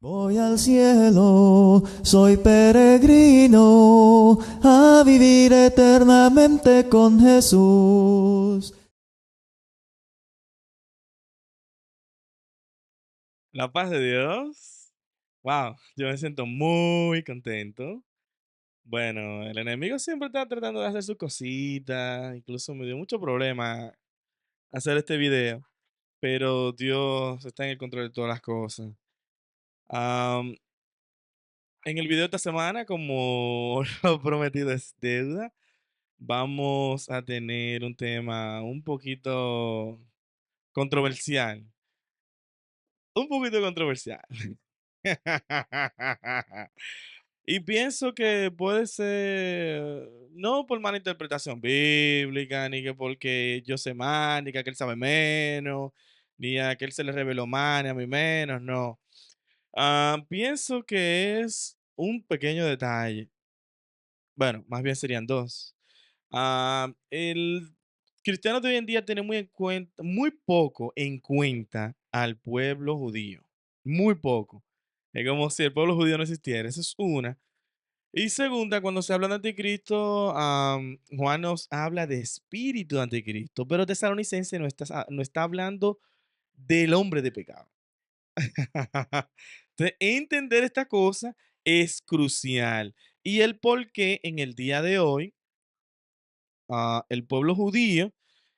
Voy al cielo, soy peregrino, a vivir eternamente con Jesús. La paz de Dios. Wow, yo me siento muy contento. Bueno, el enemigo siempre está tratando de hacer sus cositas, incluso me dio mucho problema hacer este video, pero Dios está en el control de todas las cosas. Am, en el video de esta semana, como lo prometido es deuda, vamos a tener un tema un poquito controversial. Un poquito controversial. Y pienso que puede ser, no por mala interpretación bíblica, ni que porque yo sé más, ni que aquel sabe menos, ni a aquel se le reveló más, ni a mí menos, no. Pienso que es un pequeño detalle. Bueno, más bien serían dos. El cristiano de hoy en día tiene muy en cuenta, muy poco en cuenta al pueblo judío. Muy poco. Es como si el pueblo judío no existiera. Esa es una. Y segunda, cuando se habla de anticristo, Juan nos habla de espíritu de anticristo, pero Tesalonicense no está hablando del hombre de pecado. Entonces, entender esta cosa es crucial. Y el por qué en el día de hoy el pueblo judío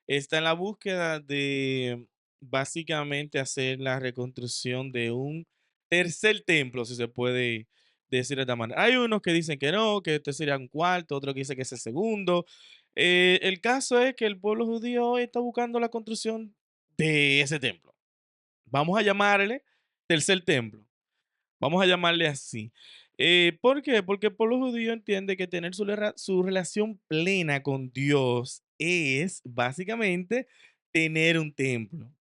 está en la búsqueda de básicamente hacer la reconstrucción de un tercer templo, si se puede decir de esta manera. Hay unos que dicen que no, que este sería un cuarto, otros que dicen que es el segundo. El caso es que el pueblo judío hoy está buscando la construcción de ese templo. Vamos a llamarle tercer templo. Vamos a llamarle así. ¿Por qué? Porque el pueblo judío entiende que tener su relación plena con Dios es básicamente tener un templo.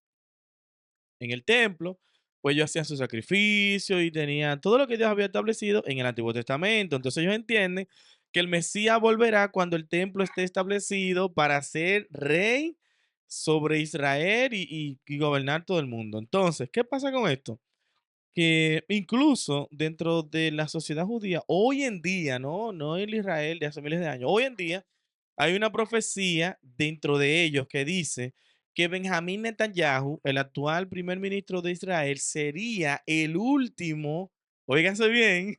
En el templo, pues ellos hacían su sacrificio y tenían todo lo que Dios había establecido en el Antiguo Testamento. Entonces ellos entienden que el Mesías volverá cuando el templo esté establecido para ser rey sobre Israel y gobernar todo el mundo. Entonces, ¿qué pasa con esto? Que incluso dentro de la sociedad judía, hoy en día, no en Israel de hace miles de años, hoy en día hay una profecía dentro de ellos que dice que Benjamín Netanyahu, el actual primer ministro de Israel, sería el último, óigase bien,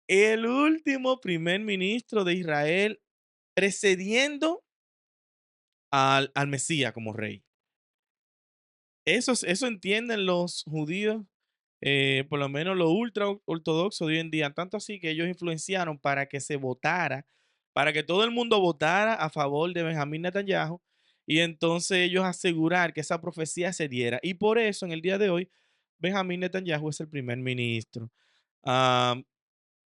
el último primer ministro de Israel precediendo al Mesías como rey. Eso entienden los judíos, por lo menos los ultra ortodoxos de hoy en día, tanto así que ellos influenciaron para que se votara, para que todo el mundo votara a favor de Benjamín Netanyahu y entonces ellos asegurar que esa profecía se diera. Y por eso en el día de hoy, Benjamín Netanyahu es el primer ministro. Ah, le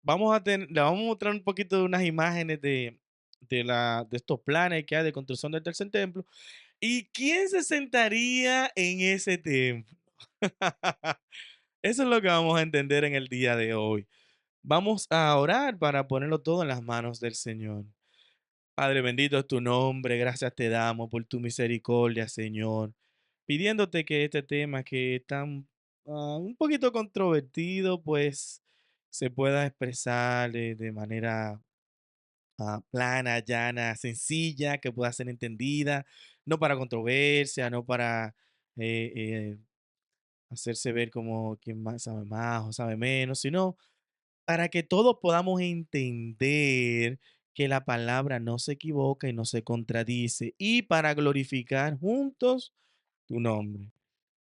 vamos a mostrar un poquito de unas imágenes de estos planes que hay de construcción del tercer templo. ¿Y quién se sentaría en ese templo? Eso es lo que vamos a entender en el día de hoy. Vamos a orar para ponerlo todo en las manos del Señor. Padre, bendito es tu nombre, gracias te damos por tu misericordia, Señor. Pidiéndote que este tema que es tan un poquito controvertido, pues se pueda expresar de manera plana, llana, sencilla, que pueda ser entendida, no para controversia, no para eh, eh, hacerse ver como quien más o sabe menos, sino para que todos podamos entender que la palabra no se equivoca y no se contradice, y para glorificar juntos tu nombre.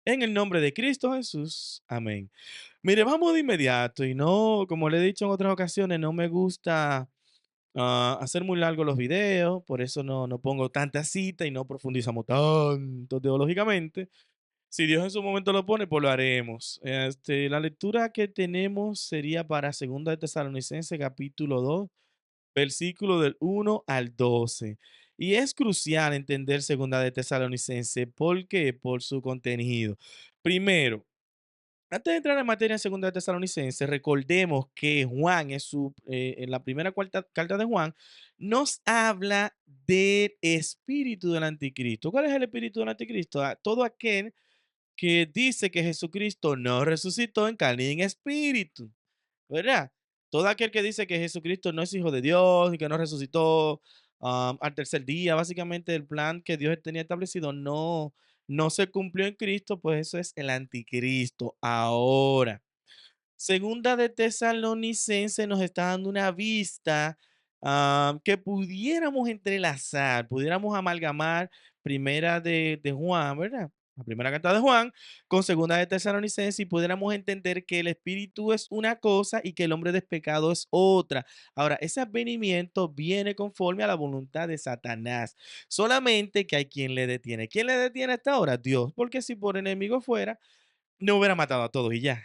En el nombre de Cristo Jesús. Amén. Mire, vamos de inmediato y no, como le he dicho en otras ocasiones, no me gusta hacer muy largos los videos, por eso no pongo tanta cita y no profundizamos tanto teológicamente. Si Dios en su momento lo pone, pues lo haremos. La lectura que tenemos sería para Segunda de Tesalonicenses, capítulo 2, versículo del 1 al 12. Y es crucial entender Segunda de Tesalonicenses. ¿Por qué? Por su contenido. Primero, antes de entrar en materia en Segunda de Tesalonicenses, recordemos que Juan, en la primera carta de Juan, nos habla del espíritu del anticristo. ¿Cuál es el espíritu del anticristo? Todo aquel que dice que Jesucristo no resucitó en carne y en espíritu, ¿verdad? Todo aquel que dice que Jesucristo no es hijo de Dios y que no resucitó al tercer día, básicamente el plan que Dios tenía establecido no se cumplió en Cristo, pues eso es el anticristo. Ahora, Segunda de Tesalonicense nos está dando una vista que pudiéramos entrelazar, pudiéramos amalgamar primera de Juan, ¿verdad? La primera carta de Juan con segunda de Tesalonicense y pudiéramos entender que el espíritu es una cosa y que el hombre despecado es otra. Ahora, ese advenimiento viene conforme a la voluntad de Satanás. Solamente que hay quien le detiene. ¿Quién le detiene hasta ahora? Dios, porque si por enemigo fuera, no hubiera matado a todos y ya.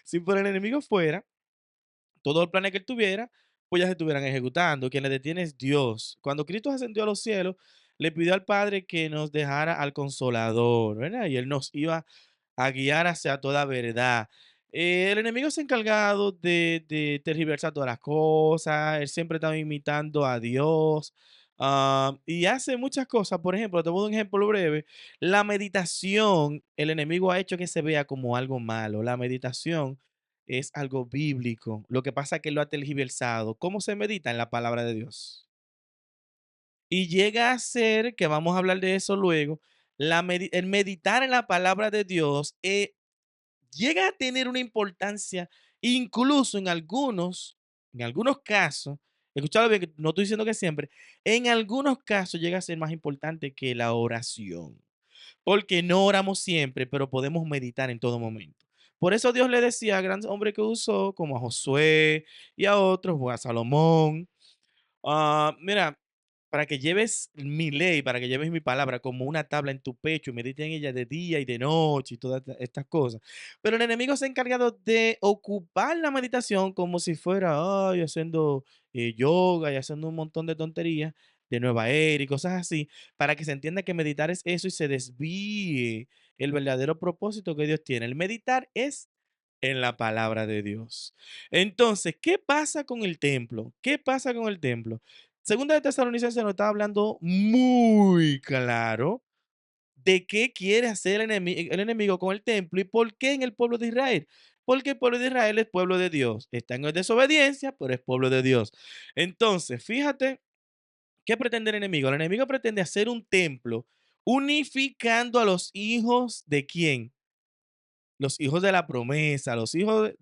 Si por el enemigo fuera, todos los planes que él tuviera, pues ya se estuvieran ejecutando. Quien le detiene es Dios. Cuando Cristo ascendió a los cielos, le pidió al Padre que nos dejara al Consolador, ¿verdad? Y él nos iba a guiar hacia toda verdad. El enemigo se ha encargado de tergiversar todas las cosas, él siempre está imitando a Dios y hace muchas cosas. Por ejemplo, te voy a dar un ejemplo breve. La meditación, el enemigo ha hecho que se vea como algo malo. La meditación es algo bíblico. Lo que pasa es que lo ha tergiversado. ¿Cómo se medita? En la palabra de Dios. Y llega a ser, que vamos a hablar de eso luego, el meditar en la palabra de Dios llega a tener una importancia, incluso en algunos casos, escuchado bien, que no estoy diciendo que siempre, en algunos casos llega a ser más importante que la oración, porque no oramos siempre, pero podemos meditar en todo momento. Por eso Dios le decía a grandes hombres que usó, como a Josué y a otros, o a Salomón, mira, para que lleves mi ley, para que lleves mi palabra como una tabla en tu pecho y medites en ella de día y de noche y todas estas cosas. Pero el enemigo se ha encargado de ocupar la meditación como si fuera, ay, haciendo yoga y haciendo un montón de tonterías de Nueva Era y cosas así, para que se entienda que meditar es eso y se desvíe el verdadero propósito que Dios tiene. El meditar es en la palabra de Dios. Entonces, ¿qué pasa con el templo? ¿Qué pasa con el templo? Segunda de Tesalonicenses nos está hablando muy claro de qué quiere hacer el enemigo con el templo y por qué en el pueblo de Israel. Porque el pueblo de Israel es pueblo de Dios. Está en desobediencia, pero es pueblo de Dios. Entonces, fíjate, ¿qué pretende el enemigo? El enemigo pretende hacer un templo unificando a los hijos de quién? Los hijos de la promesa, los hijos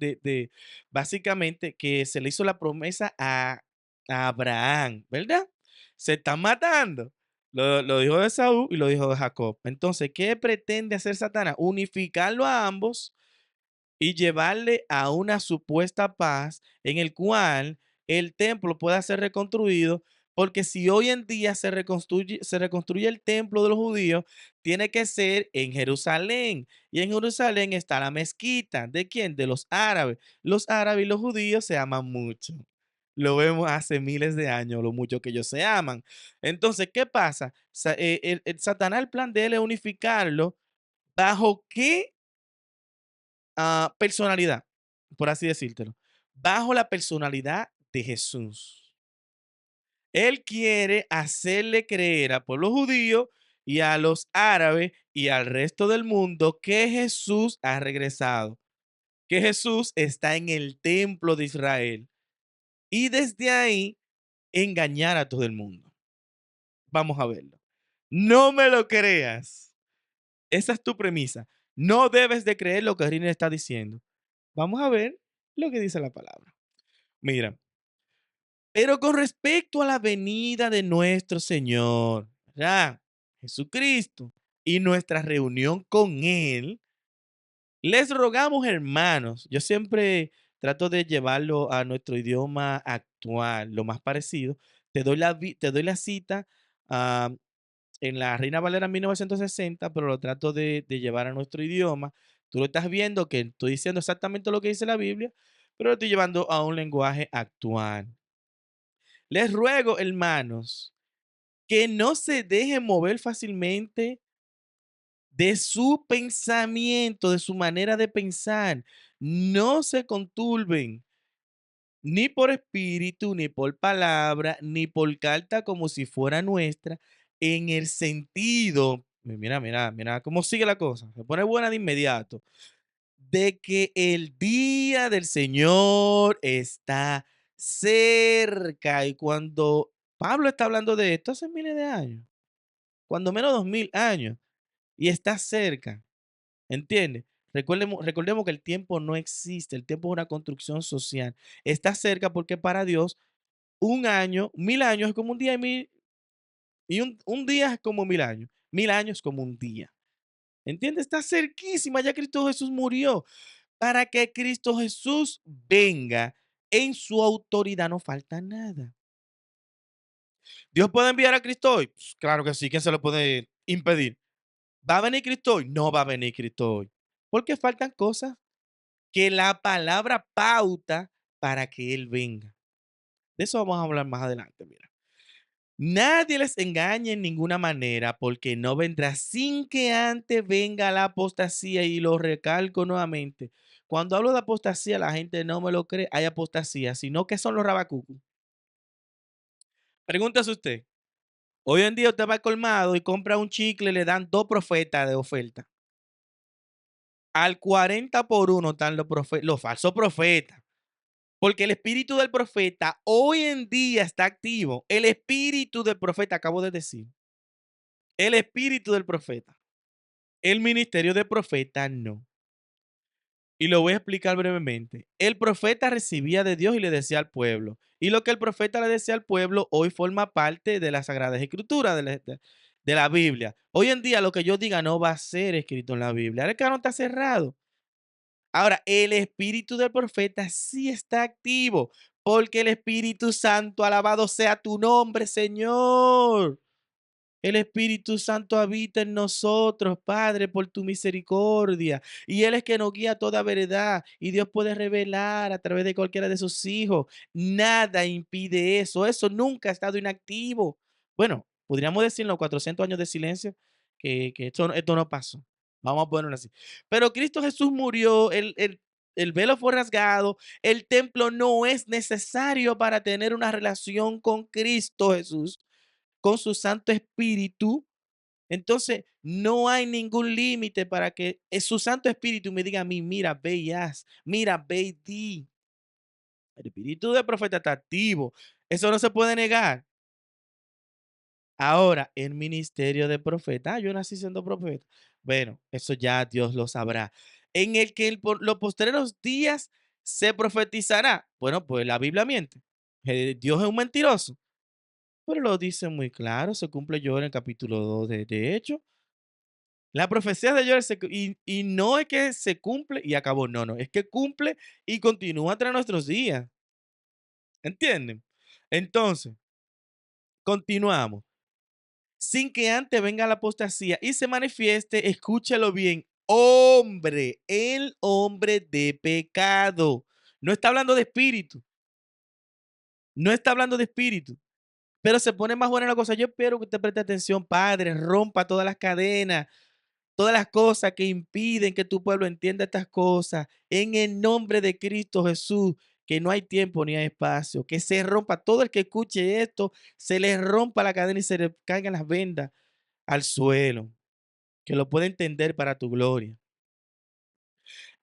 básicamente que se le hizo la promesa a Abraham, ¿verdad? Se están matando. Los hijos de Saúl y los hijos de Jacob. Entonces, ¿qué pretende hacer Satanás? Unificarlo a ambos y llevarle a una supuesta paz en el cual el templo pueda ser reconstruido, porque si hoy en día se reconstruye el templo de los judíos, tiene que ser en Jerusalén. Y en Jerusalén está la mezquita. ¿De quién? De los árabes. Los árabes y los judíos se aman mucho. Lo vemos hace miles de años, lo mucho que ellos se aman. Entonces, ¿qué pasa? El Satanás, el plan de él es unificarlo. ¿Bajo qué personalidad, por así decírtelo, bajo la personalidad de Jesús? Él quiere hacerle creer al pueblo judío y a los árabes y al resto del mundo que Jesús ha regresado, que Jesús está en el templo de Israel y desde ahí engañar a todo el mundo. Vamos a verlo. No me lo creas. Esa es tu premisa. No debes de creer lo que Riner está diciendo. Vamos a ver lo que dice la palabra. Mira, pero con respecto a la venida de nuestro Señor, ¿verdad? Jesucristo, y nuestra reunión con Él, les rogamos, hermanos, yo siempre trato de llevarlo a nuestro idioma actual, lo más parecido. Te doy la cita ah, en la Reina Valera 1960, pero lo trato de llevar a nuestro idioma. Tú lo estás viendo que estoy diciendo exactamente lo que dice la Biblia, pero lo estoy llevando a un lenguaje actual. Les ruego, hermanos, que no se dejen mover fácilmente de su pensamiento, de su manera de pensar. No se conturben ni por espíritu, ni por palabra, ni por carta como si fuera nuestra, en el sentido Mira, mira, mira cómo sigue la cosa. Se pone buena de inmediato. De que el día del Señor está cerca. Y cuando Pablo está hablando de esto hace miles de años, cuando menos 2000 años, y está cerca, ¿entiendes? Recordemos que el tiempo no existe, el tiempo es una construcción social. Está cerca porque para Dios un año, 1000 años es como un día y un día es como 1000 años, 1000 años como un día. ¿Entiendes? Está cerquísima, ya Cristo Jesús murió. Para que Cristo Jesús venga en su autoridad no falta nada. ¿Dios puede enviar a Cristo hoy? Pues, claro que sí, ¿quién se lo puede impedir? ¿Va a venir Cristo hoy? No va a venir Cristo hoy. Porque faltan cosas que la palabra pauta para que Él venga. De eso vamos a hablar más adelante, mira. Nadie les engañe en ninguna manera, porque no vendrá sin que antes venga la apostasía, y lo recalco nuevamente. Cuando hablo de apostasía, la gente no me lo cree, hay apostasía, sino que son los rabacucos. Pregúntase usted, hoy en día usted va al colmado y compra un chicle y le dan 2 profetas de oferta. Al 40 por 1 están los falsos profetas. Porque el espíritu del profeta hoy en día está activo. El espíritu del profeta, acabo de decir. El espíritu del profeta. El ministerio de profeta no. Y lo voy a explicar brevemente. El profeta recibía de Dios y le decía al pueblo. Y lo que el profeta le decía al pueblo hoy forma parte de la Sagrada Escritura, de la Biblia. Hoy en día lo que yo diga no va a ser escrito en la Biblia. El canon está cerrado. Ahora, el espíritu del profeta sí está activo, porque el Espíritu Santo, alabado sea tu nombre, Señor. El Espíritu Santo habita en nosotros, Padre, por tu misericordia. Y Él es que nos guía a toda verdad. Y Dios puede revelar a través de cualquiera de sus hijos. Nada impide eso. Eso nunca ha estado inactivo. Bueno, podríamos decir en los 400 años de silencio que esto no pasó. Vamos a ponerlo así. Pero Cristo Jesús murió, el velo fue rasgado, el templo no es necesario para tener una relación con Cristo Jesús, con su Santo Espíritu. Entonces, no hay ningún límite para que su Santo Espíritu me diga a mí, mira, ve y haz, mira, ve y di. El espíritu del profeta está activo. Eso no se puede negar. Ahora, el ministerio de profeta, yo nací siendo profeta. Bueno, eso ya Dios lo sabrá. En el que los posteriores días se profetizará. Bueno, pues la Biblia miente. Dios es un mentiroso. Pero lo dice muy claro, se cumple yo en el capítulo 2 de Hechos. La profecía de Joel y no es que se cumple y acabó, no, no, es que cumple y continúa tras nuestros días. ¿Entienden? Entonces, continuamos. Sin que antes venga la apostasía y se manifieste, escúchalo bien, hombre, el hombre de pecado. No está hablando de espíritu, no está hablando de espíritu. Pero se pone más buena la cosa. Yo espero que usted preste atención, Padre, rompa todas las cadenas, todas las cosas que impiden que tu pueblo entienda estas cosas. En el nombre de Cristo Jesús, que no hay tiempo ni hay espacio. Que se rompa todo el que escuche esto, se le rompa la cadena y se le caigan las vendas al suelo. Que lo pueda entender para tu gloria.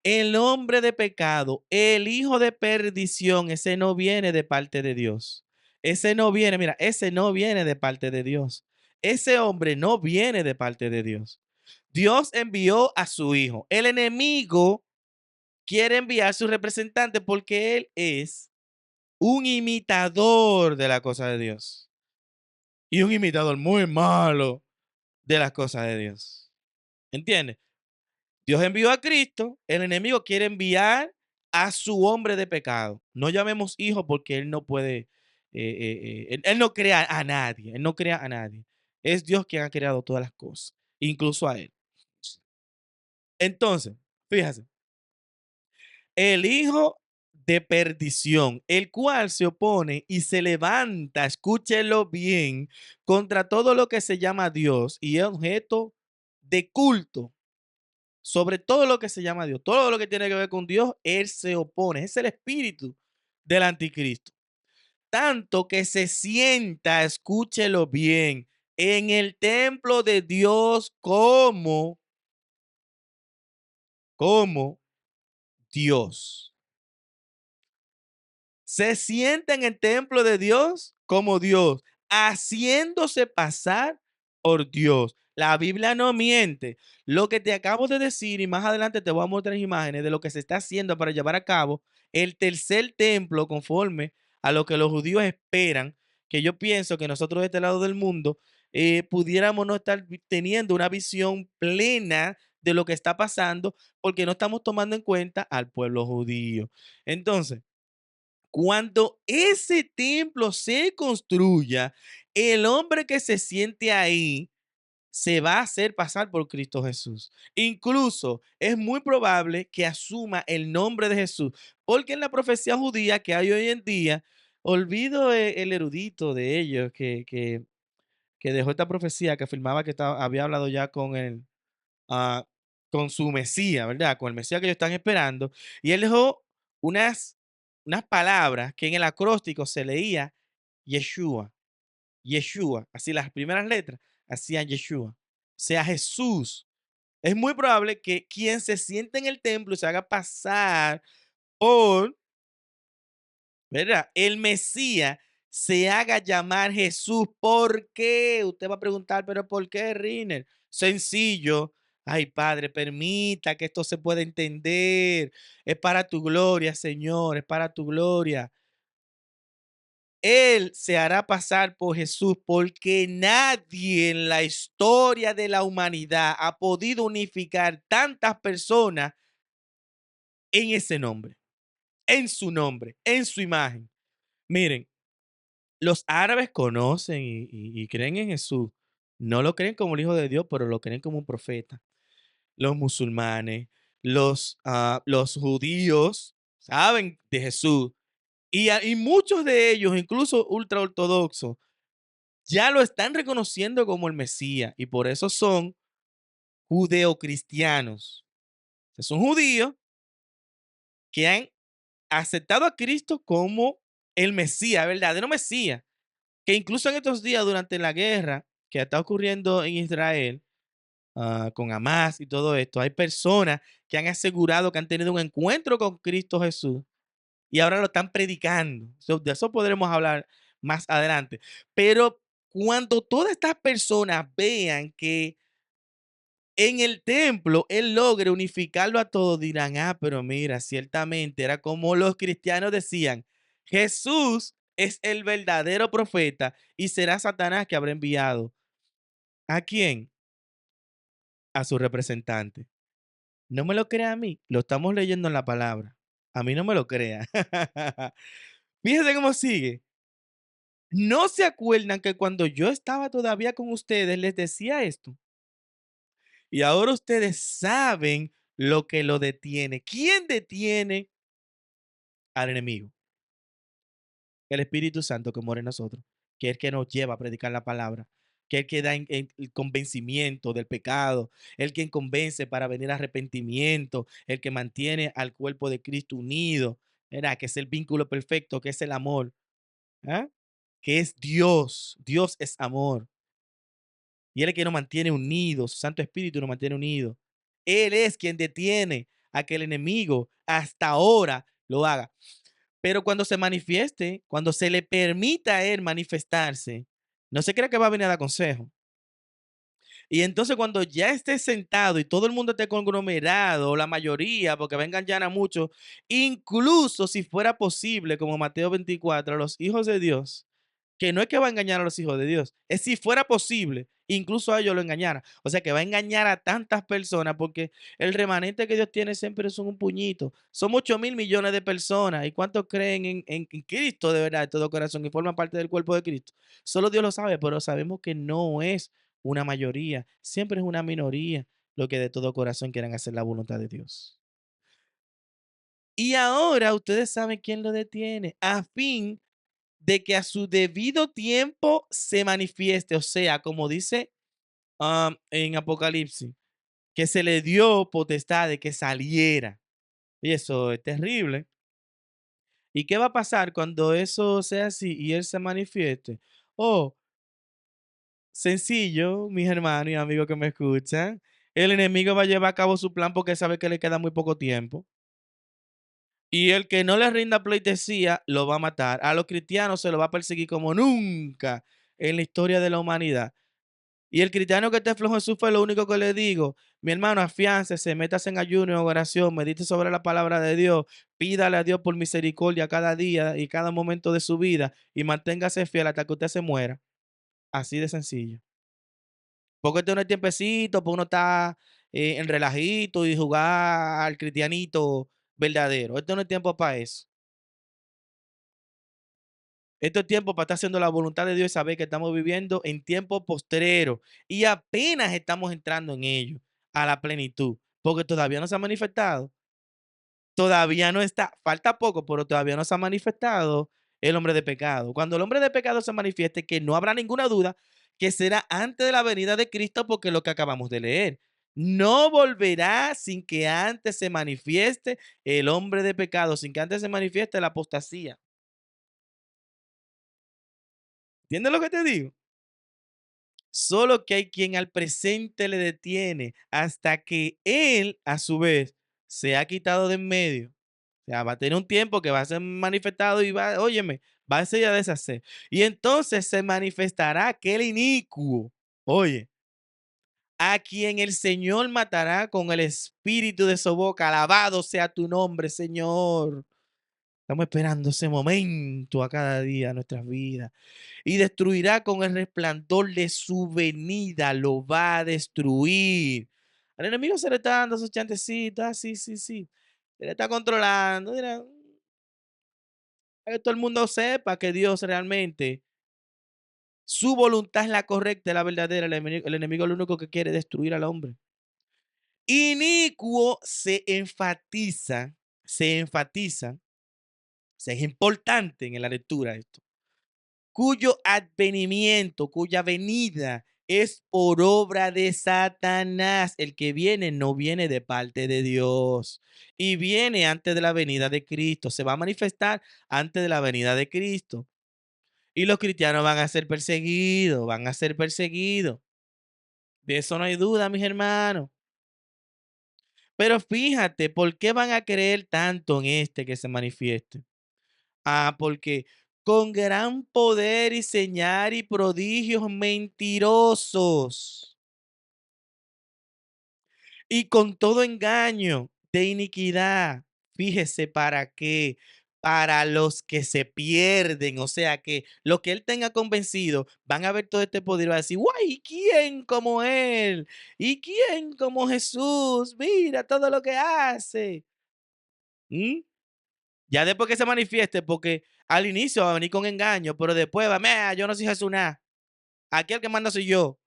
El hombre de pecado, el hijo de perdición, ese no viene de parte de Dios. Ese no viene, mira, ese no viene de parte de Dios. Ese hombre no viene de parte de Dios. Dios envió a su hijo. El enemigo quiere enviar a su representante porque él es un imitador de la cosa de Dios. Y un imitador muy malo de las cosas de Dios. ¿Entiendes? Dios envió a Cristo, el enemigo quiere enviar a su hombre de pecado. No llamemos hijo porque él no puede, él no crea a nadie, él no crea a nadie. Es Dios quien ha creado todas las cosas, incluso a él. Entonces, fíjate, el hijo de perdición, el cual se opone y se levanta, escúchelo bien, contra todo lo que se llama Dios y es objeto de culto. Sobre todo lo que se llama Dios, todo lo que tiene que ver con Dios, él se opone. Es el espíritu del anticristo. Tanto que se sienta, escúchelo bien, en el templo de Dios como Dios. Se sienta en el templo de Dios como Dios, haciéndose pasar por Dios. La Biblia no miente. Lo que te acabo de decir, y más adelante te voy a mostrar imágenes de lo que se está haciendo para llevar a cabo el tercer templo conforme a lo que los judíos esperan, que yo pienso que nosotros de este lado del mundo pudiéramos no estar teniendo una visión plena de lo que está pasando porque no estamos tomando en cuenta al pueblo judío. Entonces, cuando ese templo se construya, el hombre que se siente ahí se va a hacer pasar por Cristo Jesús. Incluso es muy probable que asuma el nombre de Jesús, porque en la profecía judía que hay hoy en día, olvido el erudito de ellos que dejó esta profecía, que afirmaba que había hablado ya ah, con su Mesías, ¿verdad? Con el Mesías que ellos están esperando. Y él dejó unas, unas palabras que en el acróstico se leía Yeshua, Yeshua, así las primeras letras hacían Yeshua, o sea, Jesús. Es muy probable que quien se siente en el templo se haga pasar por, ¿verdad? El Mesías se haga llamar Jesús. ¿Por qué? Usted va a preguntar, pero ¿por qué, Riner? Sencillo. Ay, Padre, permita que esto se pueda entender. Es para tu gloria, Señor, es para tu gloria. Él se hará pasar por Jesús porque nadie en la historia de la humanidad ha podido unificar tantas personas en ese nombre, en su imagen. Miren, los árabes conocen y creen en Jesús. No lo creen como el Hijo de Dios, pero lo creen como un profeta. Los musulmanes, los judíos saben de Jesús. Y muchos de ellos, incluso ultra ortodoxos, ya lo están reconociendo como el Mesías. Y por eso son judeocristianos. O sea, son judíos que han aceptado a Cristo como el Mesías, el verdadero Mesías. Que incluso en estos días, durante la guerra que está ocurriendo en Israel, con Hamas y todo esto, hay personas que han asegurado que han tenido un encuentro con Cristo Jesús y ahora lo están predicando. De eso podremos hablar más adelante. Pero cuando todas estas personas vean que en el templo él logre unificarlo a todos, dirán, pero mira, ciertamente era como los cristianos decían, Jesús es el verdadero profeta y será Satanás que habrá enviado. ¿A quién? A su representante. No me lo crea a mí, lo estamos leyendo en la palabra. A mí no me lo crea. Fíjense cómo sigue. ¿No se acuerdan que cuando yo estaba todavía con ustedes les decía esto? Y ahora ustedes saben lo que lo detiene. ¿Quién detiene al enemigo? El Espíritu Santo que mora en nosotros, que es el que nos lleva a predicar la palabra, que es el que da el convencimiento del pecado, el que convence para venir a arrepentimiento, el que mantiene al cuerpo de Cristo unido, ¿verdad? Que es el vínculo perfecto, que es el amor, ¿ah? Que es Dios. Dios es amor. Y Él es quien nos mantiene unidos, su Santo Espíritu nos mantiene unidos. Él es quien detiene a que el enemigo hasta ahora lo haga. Pero cuando se manifieste, cuando se le permita a él manifestarse, no se crea que va a venir a dar consejo. Y entonces cuando ya esté sentado y todo el mundo esté conglomerado, o la mayoría, porque va a engañar a muchos, incluso si fuera posible, como Mateo 24, los hijos de Dios, que no es que va a engañar a los hijos de Dios, es si fuera posible, incluso a ellos lo engañara. O sea que va a engañar a tantas personas porque el remanente que Dios tiene siempre son un puñito. Son 8.000 millones de personas. ¿Y cuántos creen en Cristo de verdad, de todo corazón, y forman parte del cuerpo de Cristo? Solo Dios lo sabe, pero sabemos que no es una mayoría, siempre es una minoría lo que de todo corazón quieran hacer la voluntad de Dios. Y ahora ustedes saben quién lo detiene, a fin de que a su debido tiempo se manifieste, o sea, como dice en Apocalipsis, que se le dio potestad de que saliera. Y eso es terrible. ¿Y qué va a pasar cuando eso sea así y él se manifieste? Oh, Sencillo, mis hermanos y amigos que me escuchan. El enemigo va a llevar a cabo su plan porque sabe que le queda muy poco tiempo. Y el que no le rinda pleitesía lo va a matar. A los cristianos se lo va a perseguir como nunca en la historia de la humanidad. Y el cristiano que esté flojo en su fe, lo único que le digo, mi hermano, afiáncese, métase en ayuno, en oración, medite sobre la palabra de Dios, pídale a Dios por misericordia cada día y cada momento de su vida y manténgase fiel hasta que usted se muera. Así de sencillo. Porque este no es tiempecito, pues uno está en relajito y jugar al cristianito verdadero. Esto no es tiempo para eso. Esto es tiempo para estar haciendo la voluntad de Dios y saber que estamos viviendo en tiempo postrero y apenas estamos entrando en ello a la plenitud, porque todavía no se ha manifestado, todavía no está, falta poco, pero todavía no se ha manifestado el hombre de pecado. Cuando el hombre de pecado se manifieste, que no habrá ninguna duda que será antes de la venida de Cristo, porque es lo que acabamos de leer. No volverá sin que antes se manifieste el hombre de pecado, sin que antes se manifieste la apostasía. ¿Entiendes lo que te digo? Solo que hay quien al presente le detiene hasta que él, a su vez, se ha quitado de en medio. O sea, va a tener un tiempo que va a ser manifestado y va, óyeme, va a ser a deshacer. Y entonces se manifestará aquel inicuo, oye, a quien el Señor matará con el espíritu de su boca. Alabado sea tu nombre, Señor. Estamos esperando ese momento a cada día de nuestras vidas y destruirá con el resplandor de su venida, lo va a destruir. Al enemigo se le está dando sus chantecitos, sí, sí, sí. Se le está controlando. Mira, para que todo el mundo sepa que Dios realmente, su voluntad es la correcta, es la verdadera. El enemigo lo único que quiere es destruir al hombre. Inicuo se enfatiza, o sea, es importante en la lectura esto cuyo advenimiento, cuya venida es por obra de Satanás. El que viene no viene de parte de Dios y viene antes de la venida de Cristo. Se va a manifestar antes de la venida de Cristo. Y los cristianos van a ser perseguidos, van a ser perseguidos. De eso no hay duda, mis hermanos. Pero fíjate, ¿por qué van a creer tanto en este que se manifieste? Ah, porque con gran poder y señal y prodigios mentirosos y con todo engaño de iniquidad. Fíjese para qué, para los que se pierden, o sea que lo que él tenga convencido van a ver todo este poder y van a decir, guay, ¿quién como él? ¿Y quién como Jesús? Mira todo lo que hace. ¿Mm? Ya después que se manifieste, porque al inicio va a venir con engaño, pero después va, mira, yo no soy Jesús nada. Aquí el que manda soy yo.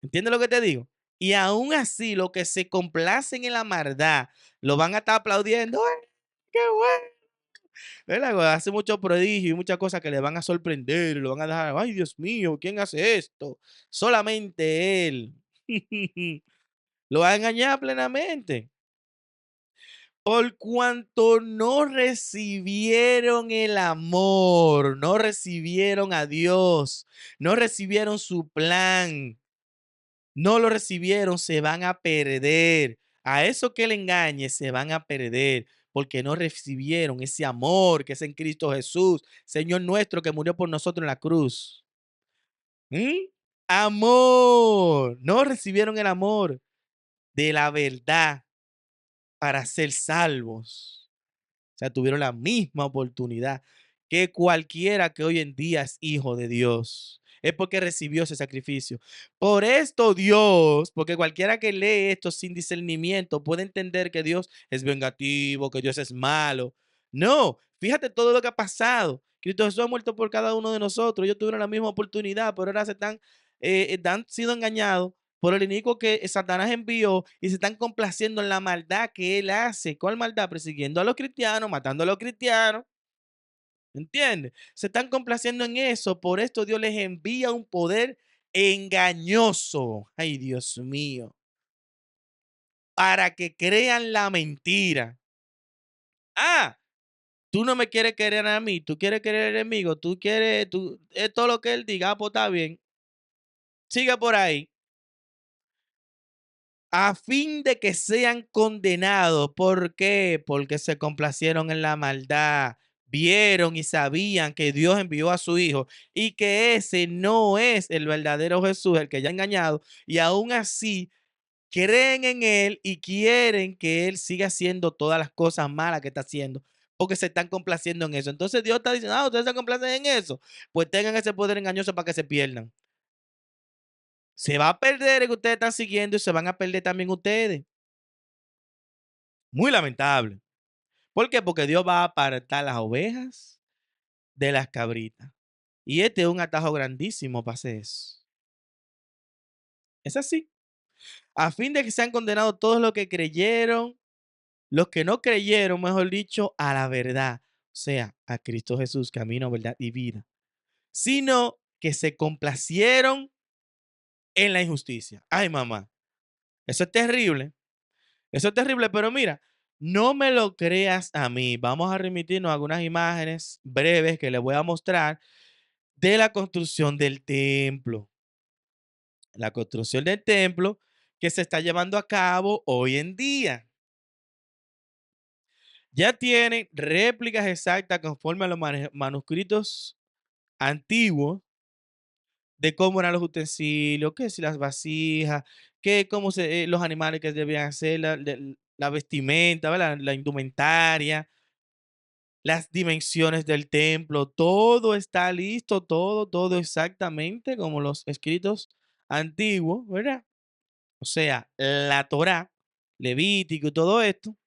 ¿Entiendes lo que te digo? Y aún así, los que se complacen en la maldad, lo van a estar aplaudiendo. ¡Ay, qué bueno! ¿Verdad? Hace muchos prodigios y muchas cosas que le van a sorprender, lo van a dejar, ay, Dios mío, ¿quién hace esto? Solamente Él. Lo va a engañar plenamente. Por cuanto no recibieron el amor, no recibieron a Dios, no recibieron su plan, no lo recibieron, se van a perder. A eso que le engañe, se van a perder porque no recibieron ese amor que es en Cristo Jesús, Señor nuestro que murió por nosotros en la cruz. ¿Mm? Amor, no recibieron el amor de la verdad para ser salvos. O sea, tuvieron la misma oportunidad que cualquiera que hoy en día es hijo de Dios. Es porque recibió ese sacrificio. Por esto Dios, porque cualquiera que lee esto sin discernimiento puede entender que Dios es vengativo, que Dios es malo. No, fíjate todo lo que ha pasado. Cristo Jesús ha muerto por cada uno de nosotros. Ellos tuvieron la misma oportunidad, pero ahora han sido engañados por el inico que Satanás envió y se están complaciendo en la maldad que él hace. ¿Cuál maldad? Persiguiendo a los cristianos, matando a los cristianos. ¿Entiendes? Se están complaciendo en eso. Por esto Dios les envía un poder engañoso. Ay, Dios mío. Para que crean la mentira. Ah, tú no me quieres querer a mí, tú quieres querer al enemigo, tú quieres, es todo lo que él diga, pues está bien. Sigue por ahí. A fin de que sean condenados. ¿Por qué? Porque se complacieron en la maldad. Vieron y sabían que Dios envió a su Hijo y que ese no es el verdadero Jesús, el que ya ha engañado, y aún así creen en Él y quieren que Él siga haciendo todas las cosas malas que está haciendo, porque se están complaciendo en eso. Entonces Dios está diciendo, ustedes se complacen en eso, pues tengan ese poder engañoso para que se pierdan. Se va a perder el que ustedes están siguiendo y se van a perder también ustedes. Muy lamentable. ¿Por qué? Porque Dios va a apartar las ovejas de las cabritas. Y este es un atajo grandísimo para hacer eso. Es así. A fin de que sean condenados todos los que creyeron, los que no creyeron, mejor dicho, a la verdad. O sea, a Cristo Jesús, camino, verdad y vida. Sino que se complacieron en la injusticia. Ay, mamá. Eso es terrible. Eso es terrible, pero mira, no me lo creas a mí. Vamos a remitirnos a algunas imágenes breves que les voy a mostrar de la construcción del templo. La construcción del templo que se está llevando a cabo hoy en día. Ya tiene réplicas exactas conforme a los manuscritos antiguos de cómo eran los utensilios, que si las vasijas, que cómo los animales que debían ser, la vestimenta, ¿verdad? La indumentaria, las dimensiones del templo, todo está listo, todo exactamente como los escritos antiguos, ¿verdad? O sea, la Torá, Levítico y todo esto,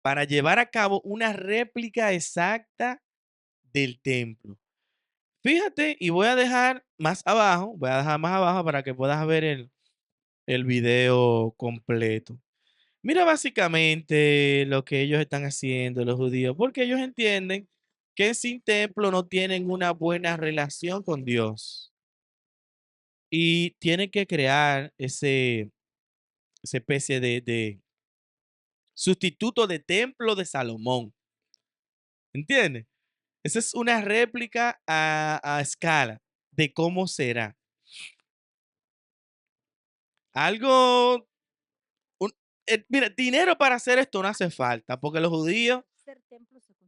para llevar a cabo una réplica exacta del templo. Fíjate, y voy a dejar más abajo, para que puedas ver el video completo. Mira básicamente lo que ellos están haciendo, los judíos, porque ellos entienden que sin templo no tienen una buena relación con Dios y tienen que crear esa especie de sustituto de templo de Salomón. ¿Entiendes? Esa es una réplica a escala de cómo será. Algo, un- mira, dinero para hacer esto no hace falta, porque los judíos,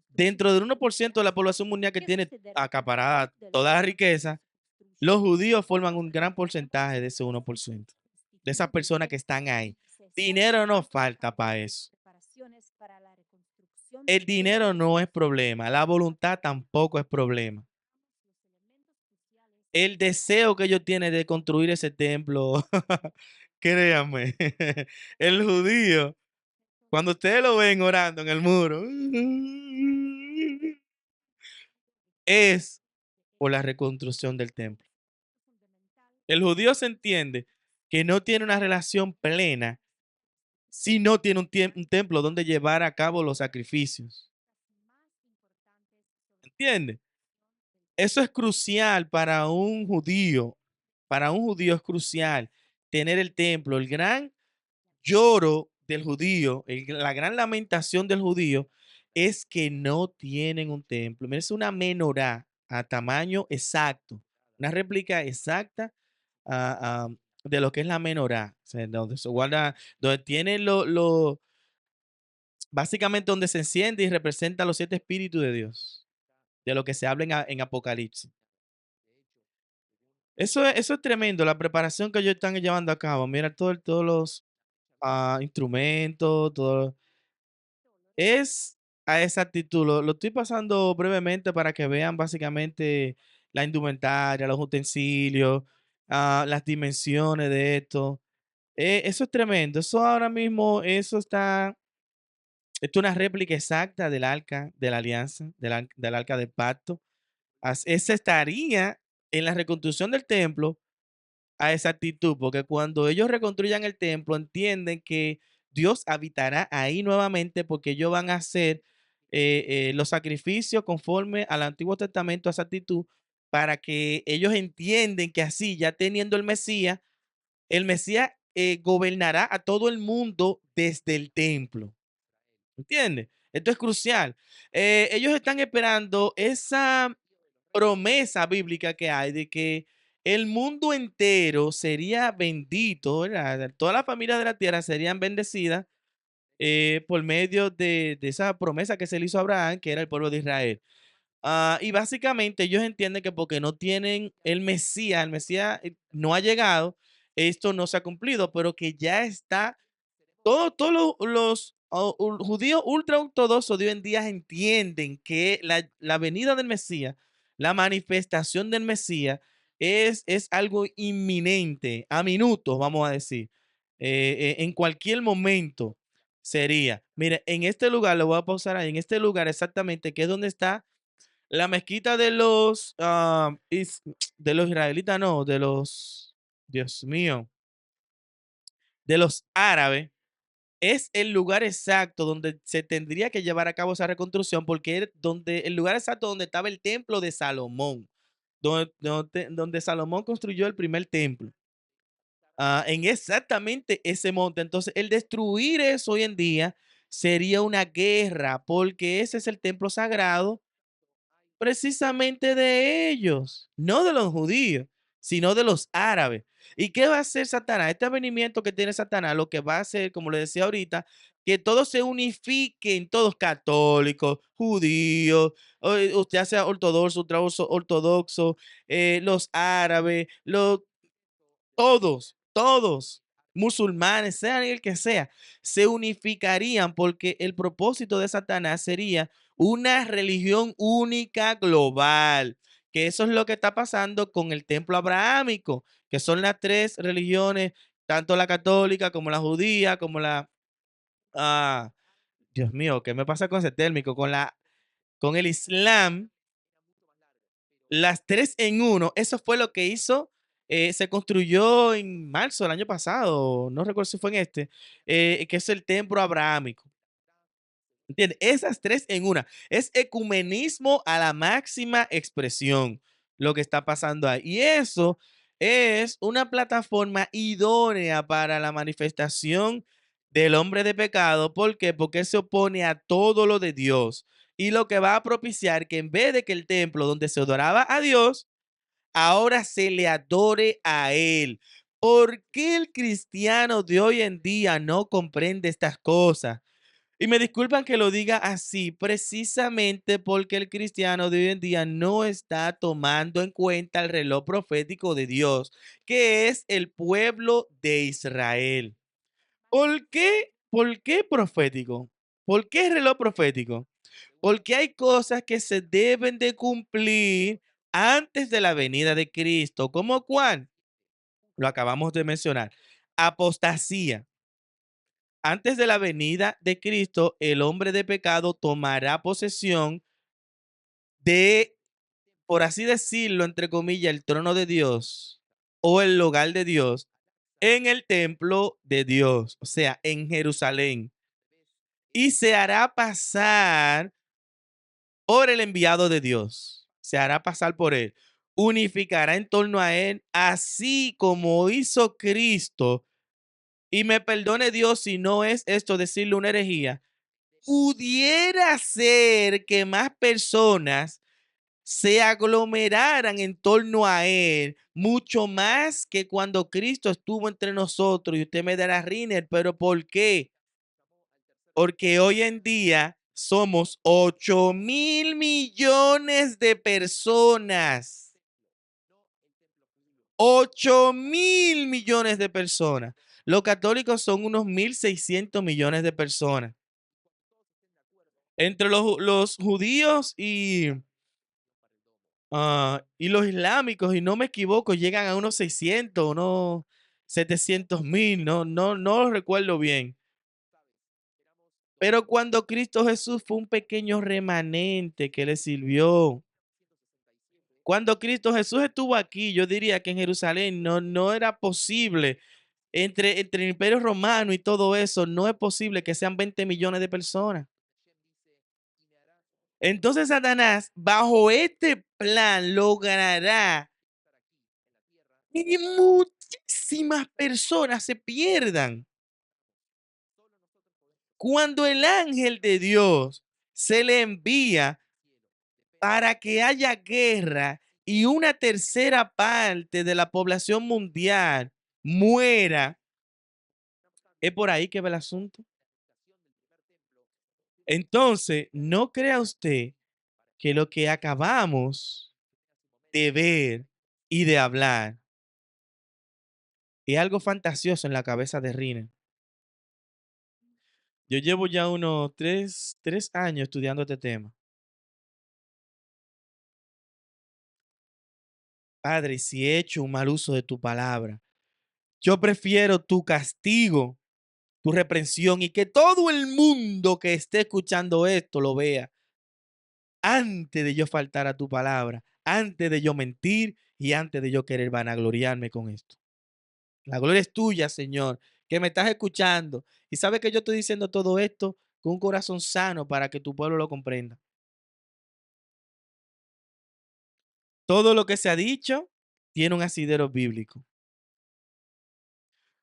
dentro del 1% de la población mundial que tiene acaparada toda la riqueza, los judíos forman un gran porcentaje de ese 1%, de esas personas que están ahí. Dinero no falta para eso. El dinero no es problema, la voluntad tampoco es problema. El deseo que ellos tienen de construir ese templo, créanme, el judío, cuando ustedes lo ven orando en el muro, es por la reconstrucción del templo. El judío se entiende que no tiene una relación plena si no tiene un templo donde llevar a cabo los sacrificios. ¿Entiendes? Eso es crucial para un judío. Para un judío es crucial tener el templo. El gran lloro del judío, la gran lamentación del judío es que no tienen un templo. Mira, es una menorá a tamaño exacto, una réplica exacta ah, de lo que es la menorá, o sea, donde se guarda, donde tiene básicamente donde se enciende y representa los 7 espíritus de Dios, de lo que se habla en Apocalipsis. Eso es tremendo, la preparación que ellos están llevando a cabo. Mira, todos los instrumentos, todo. Es a esa actitud. Lo estoy pasando brevemente para que vean básicamente la indumentaria, los utensilios, las dimensiones de esto. Eso es tremendo. Eso ahora mismo, esto es una réplica exacta del arca de la alianza, del arca del pacto. Ese estaría en la reconstrucción del templo a esa actitud, porque cuando ellos reconstruyan el templo, entienden que Dios habitará ahí nuevamente porque ellos van a hacer los sacrificios conforme al Antiguo Testamento, a esa actitud, para que ellos entienden que así, ya teniendo el Mesías gobernará a todo el mundo desde el templo. ¿Entiendes? Esto es crucial. Ellos están esperando esa promesa bíblica que hay de que el mundo entero sería bendito, ¿verdad? Todas las familias de la tierra serían bendecidas por medio de esa promesa que se le hizo a Abraham, que era el pueblo de Israel. Y básicamente ellos entienden que porque no tienen el Mesías no ha llegado, esto no se ha cumplido, pero que ya está todos los judíos ultraortodoxos de hoy en día entienden que la venida del Mesías, la manifestación del Mesías es algo inminente, a minutos, vamos a decir. En cualquier momento sería. Mire, en este lugar, lo voy a pausar ahí, en este lugar exactamente, que es donde está la mezquita de de los israelitas, no, de los, Dios mío, de los árabes es el lugar exacto donde se tendría que llevar a cabo esa reconstrucción, porque es donde, el lugar exacto donde estaba el templo de Salomón, donde Salomón construyó el primer templo. En exactamente ese monte. Entonces, el destruir eso hoy en día sería una guerra, porque ese es el templo sagrado precisamente de ellos, no de los judíos, sino de los árabes. ¿Y qué va a hacer Satanás? Este avenimiento que tiene Satanás, lo que va a hacer, como le decía ahorita, que todos se unifiquen, todos católicos, judíos, usted sea ortodoxo, ortodoxo, los árabes, todos, musulmanes, sean el que sea, se unificarían porque el propósito de Satanás sería una religión única global, que eso es lo que está pasando con el templo abrahámico, que son las tres religiones, tanto la católica como la judía, como ah, Dios mío, ¿qué me pasa con ese térmico? Con el islam, las tres en uno, eso fue lo que hizo, se construyó en marzo del año pasado, no recuerdo si fue en que es el templo abrahámico. ¿Entiendes? Esas tres en una. Es ecumenismo a la máxima expresión lo que está pasando ahí. Y eso es una plataforma idónea para la manifestación del hombre de pecado. ¿Por qué? Porque se opone a todo lo de Dios. Y lo que va a propiciar que en vez de que el templo donde se adoraba a Dios, ahora se le adore a Él. ¿Por qué el cristiano de hoy en día no comprende estas cosas? Y me disculpan que lo diga así, precisamente porque el cristiano de hoy en día no está tomando en cuenta el reloj profético de Dios, que es el pueblo de Israel. ¿Por qué? ¿Por qué profético? ¿Por qué reloj profético? Porque hay cosas que se deben de cumplir antes de la venida de Cristo. ¿Cómo cuál? Lo acabamos de mencionar. Apostasía. Antes de la venida de Cristo, el hombre de pecado tomará posesión de, por así decirlo, entre comillas, el trono de Dios o el hogar de Dios en el templo de Dios, o sea, en Jerusalén, y se hará pasar por el enviado de Dios, se hará pasar por él, unificará en torno a él, así como hizo Cristo, y me perdone Dios si no es esto decirle una herejía, pudiera ser que más personas se aglomeraran en torno a él, mucho más que cuando Cristo estuvo entre nosotros. Y usted me dará, Riner, pero ¿por qué? Porque hoy en día somos 8.000 millones de personas. 8.000 millones de personas. Los católicos son unos 1.600 millones de personas. Entre los judíos y los islámicos, y no me equivoco, llegan a unos 600, unos 700.000, no lo recuerdo bien. Pero cuando Cristo Jesús fue un pequeño remanente que le sirvió. Cuando Cristo Jesús estuvo aquí, yo diría que en Jerusalén no era posible, entre el Imperio Romano y todo eso, no es posible que sean 20 millones de personas. Entonces Satanás, bajo este plan, logrará que muchísimas personas se pierdan. Cuando el ángel de Dios se le envía para que haya guerra y una tercera parte de la población mundial muera, es por ahí que va el asunto. Entonces, no crea usted que lo que acabamos de ver y de hablar es algo fantasioso en la cabeza de Rina. Yo llevo ya unos tres años estudiando este tema. Padre, si he hecho un mal uso de tu palabra, yo prefiero tu castigo, tu reprensión y que todo el mundo que esté escuchando esto lo vea antes de yo faltar a tu palabra, antes de yo mentir y antes de yo querer vanagloriarme con esto. La gloria es tuya, Señor, que me estás escuchando y sabes que yo estoy diciendo todo esto con un corazón sano para que tu pueblo lo comprenda. Todo lo que se ha dicho tiene un asidero bíblico.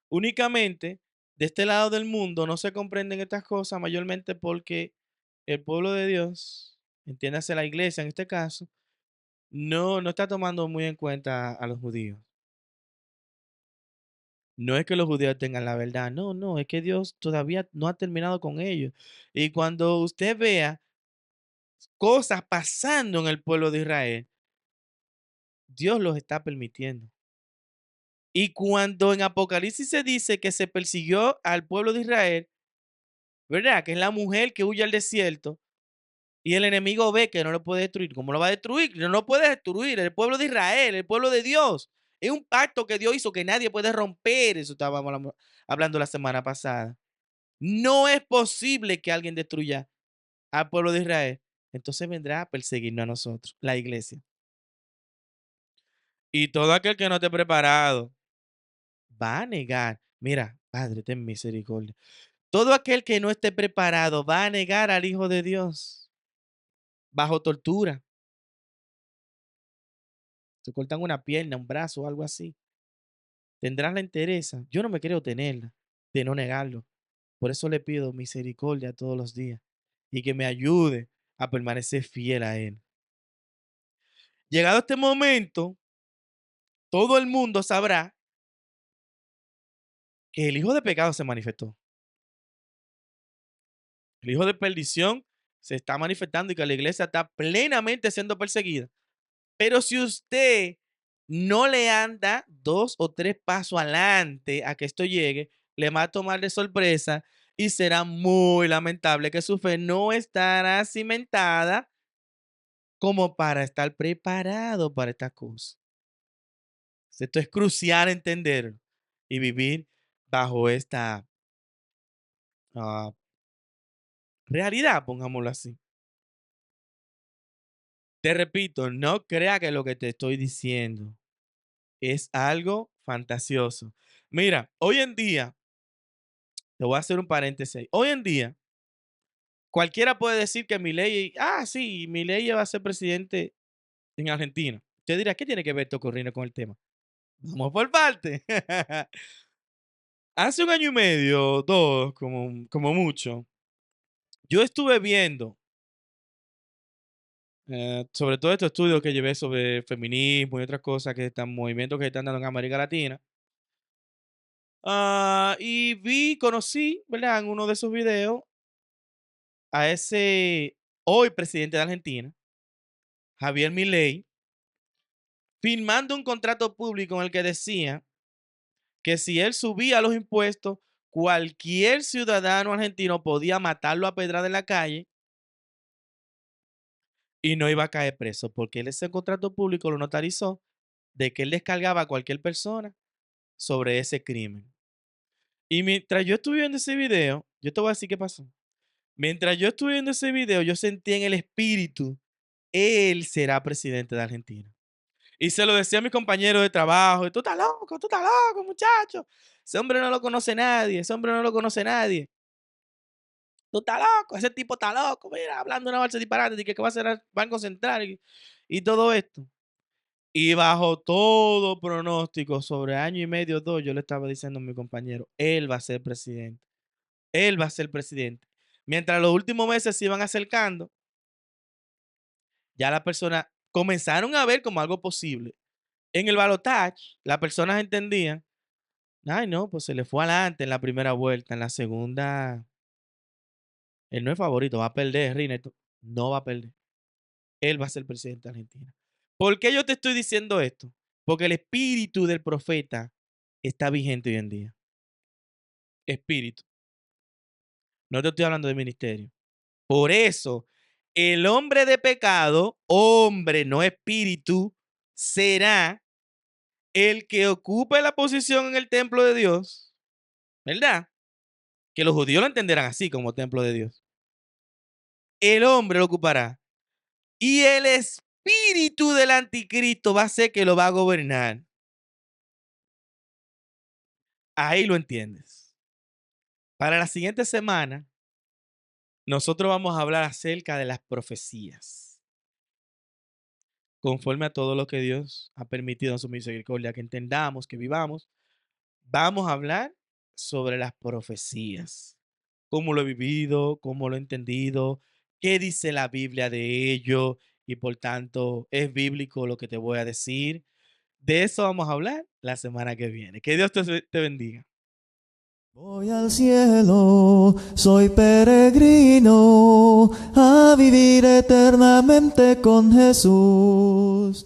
Únicamente, de este lado del mundo no se comprenden estas cosas mayormente porque el pueblo de Dios, entiéndase la iglesia en este caso, no está tomando muy en cuenta a los judíos. No es que los judíos tengan la verdad, no, es que Dios todavía no ha terminado con ellos. Y cuando usted vea cosas pasando en el pueblo de Israel, Dios los está permitiendo. Y cuando en Apocalipsis se dice que se persiguió al pueblo de Israel, ¿verdad? Que es la mujer que huye al desierto y el enemigo ve que no lo puede destruir. ¿Cómo lo va a destruir? No lo puede destruir. El pueblo de Israel, el pueblo de Dios. Es un pacto que Dios hizo que nadie puede romper. Eso estábamos hablando la semana pasada. No es posible que alguien destruya al pueblo de Israel. Entonces vendrá a perseguirnos a nosotros, la iglesia. Y todo aquel que no esté preparado va a negar. Mira, Padre, ten misericordia. Todo aquel que no esté preparado va a negar al Hijo de Dios bajo tortura. Se cortan una pierna, un brazo o algo así. Tendrás la entereza. Yo no me creo tenerla, de no negarlo. Por eso le pido misericordia todos los días y que me ayude a permanecer fiel a Él. Llegado este momento, todo el mundo sabrá que el hijo de pecado se manifestó. El hijo de perdición se está manifestando y que la iglesia está plenamente siendo perseguida. Pero si usted no le anda 2 o 3 pasos adelante a que esto llegue, le va a tomar de sorpresa y será muy lamentable que su fe no estará cimentada como para estar preparado para estas cosas. Esto es crucial entenderlo y vivir bajo esta realidad, pongámoslo así. Te repito, no crea que lo que te estoy diciendo es algo fantasioso. Mira, hoy en día, te voy a hacer un paréntesis ahí. Hoy en día, cualquiera puede decir que Milei, sí, Milei va a ser presidente en Argentina. Usted dirá, ¿qué tiene que ver esto corriendo con el tema? Vamos por parte. Hace un año y medio, dos, como mucho, yo estuve viendo sobre todo estos estudios que llevé sobre feminismo y otras cosas que están, movimientos que están dando en América Latina. Y conocí, ¿verdad? En uno de esos videos a ese hoy presidente de Argentina, Javier Milei, firmando un contrato público en el que decía que si él subía los impuestos, cualquier ciudadano argentino podía matarlo a pedra de la calle y no iba a caer preso, porque él ese contrato público lo notarizó de que él descargaba a cualquier persona sobre ese crimen. Y mientras yo estuve viendo ese video, yo te voy a decir qué pasó. Mientras yo estuve viendo ese video, yo sentí en el espíritu, él será presidente de Argentina. Y se lo decía a mis compañeros de trabajo, tú estás loco, muchacho. Ese hombre no lo conoce nadie, ese hombre no lo conoce nadie. Tú estás loco, ese tipo está loco, mira, hablando una balsa disparate, de que va a ser el Banco Central y todo esto. Y bajo todo pronóstico, sobre año y medio, dos, yo le estaba diciendo a mi compañero, él va a ser presidente. Él va a ser presidente. Mientras los últimos meses se iban acercando, ya la persona comenzaron a ver como algo posible. En el balotaje, las personas entendían, ay, no, pues se le fue adelante en la primera vuelta, en la segunda, él no es favorito, va a perder, Rineto. No va a perder. Él va a ser presidente de Argentina. ¿Por qué yo te estoy diciendo esto? Porque el espíritu del profeta está vigente hoy en día. Espíritu. No te estoy hablando de ministerio. Por eso, el hombre de pecado, hombre, no espíritu, será el que ocupe la posición en el templo de Dios, ¿verdad? Que los judíos lo entenderán así como templo de Dios. El hombre lo ocupará. Y el espíritu del anticristo va a ser que lo va a gobernar. Ahí lo entiendes. Para la siguiente semana, nosotros vamos a hablar acerca de las profecías. Conforme a todo lo que Dios ha permitido en su misericordia que entendamos, que vivamos, vamos a hablar sobre las profecías. Cómo lo he vivido, cómo lo he entendido, qué dice la Biblia de ello y por tanto es bíblico lo que te voy a decir. De eso vamos a hablar la semana que viene. Que Dios te bendiga. Voy al cielo, soy peregrino, a vivir eternamente con Jesús.